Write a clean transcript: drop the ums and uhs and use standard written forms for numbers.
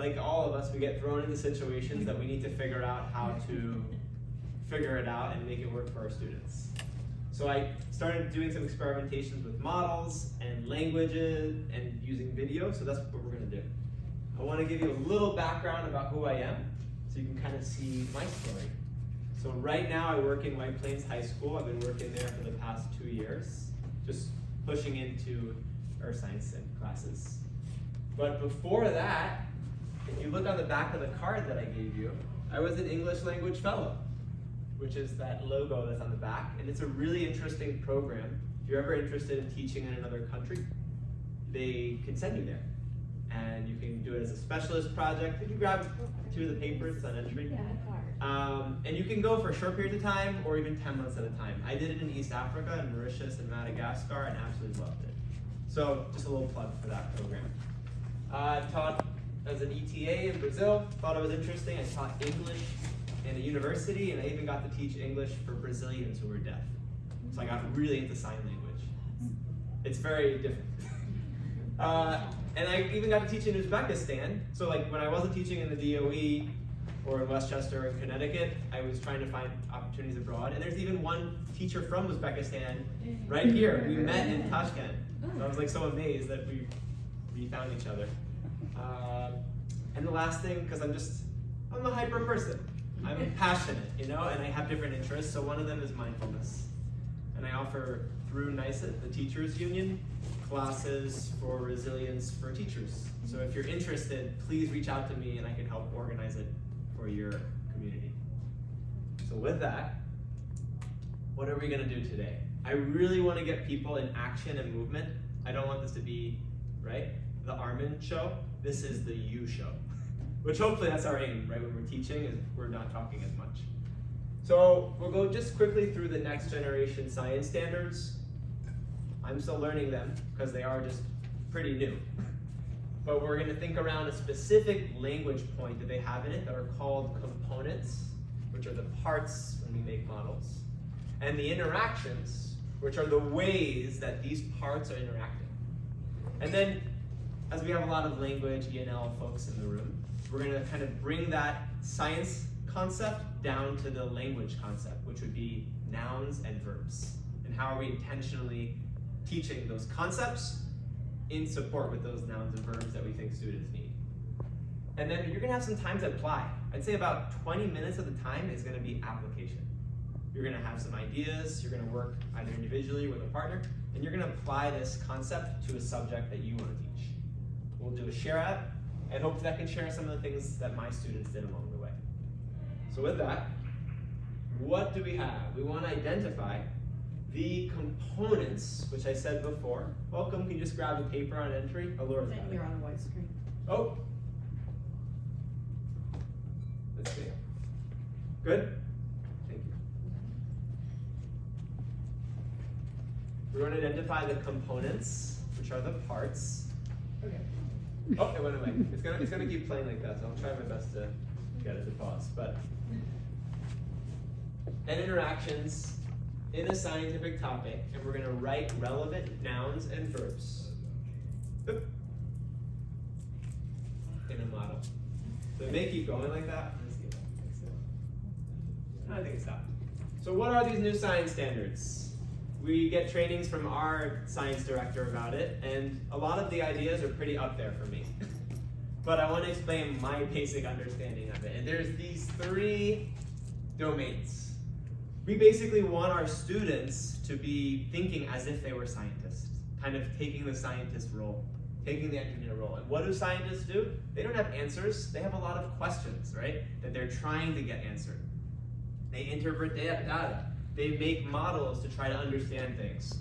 Like all of us, we get thrown into situations that we need to figure out how to figure it out and make it work for our students. So I started doing some experimentations with models and languages and using video, so that's what we're going to do. I want to give you a little background about who I am, so you can kind of see my story. So right now I work in White Plains High School. I've been working there for the past 2 years, just pushing into earth science classes. But before that, if you look on the back of the card that I gave you, I was an English language fellow, which is that logo that's on the back. And it's a really interesting program. If you're ever interested in teaching in another country, they can send you there. And you can do it as a specialist project. If you grab 2 of the papers on entry. And you can go for a short period of time or even 10 months at a time. I did it in East Africa, in Mauritius and Madagascar, and absolutely loved it. So just a little plug for that program. I taught as an ETA in Brazil, thought it was interesting. I taught English in a university, and I even got to teach English for Brazilians who were deaf. So I got really into sign language. It's very different. And I even got to teach in Uzbekistan. So like when I wasn't teaching in the DOE or in Westchester or in Connecticut, I was trying to find opportunities abroad. And there's even one teacher from Uzbekistan right here. We met in Tashkent. So I was like so amazed that we found each other. And the last thing, because I'm a hyper person. I'm passionate, and I have different interests. So one of them is mindfulness. And I offer through NYS, the teachers union, classes for resilience for teachers. So if you're interested, please reach out to me and I can help organize it for your community. So with that, what are we going to do today? I really want to get people in action and movement. I don't want this to be, the ARMEN show. This is the you show, which hopefully that's our aim, right? When we're teaching, is we're not talking as much. So we'll go just quickly through the next generation science standards. I'm still learning them because they are just pretty new. But we're going to think around a specific language point that they have in it that are called components, which are the parts when we make models, and the interactions, which are the ways that these parts are interacting. And then, as we have a lot of language, ENL folks in the room, we're going to kind of bring that science concept down to the language concept, which would be nouns and verbs. And how are we intentionally teaching those concepts in support with those nouns and verbs that we think students need. And then you're going to have some time to apply. I'd say about 20 minutes of the time is going to be application. You're going to have some ideas, you're going to work either individually or with a partner, and you're going to apply this concept to a subject that you want to teach. We'll do a share out, and hopefully I can share some of the things that my students did along the way. So with that, what do we have? We want to identify the components, which I said before. Welcome, can you just grab a paper on entry? Oh, Laura's got it. You're on a white screen. Oh. Let's see. Good? Thank you. We're going to identify the components, which are the parts. Okay. Oh, it went away. It's gonna keep playing like that, so I'll try my best to get it to pause. And interactions in a scientific topic, and we're going to write relevant nouns and verbs in a model. So it may keep going like that. Let's see if I can fix it. I think it stopped. So what are these new science standards? We get trainings from our science director about it, and a lot of the ideas are pretty up there for me. But I want to explain my basic understanding of it. And there's these 3 domains. We basically want our students to be thinking as if they were scientists, kind of taking the scientist role, taking the engineer role. And what do scientists do? They don't have answers. They have a lot of questions, right, that they're trying to get answered. They interpret data. They make models to try to understand things.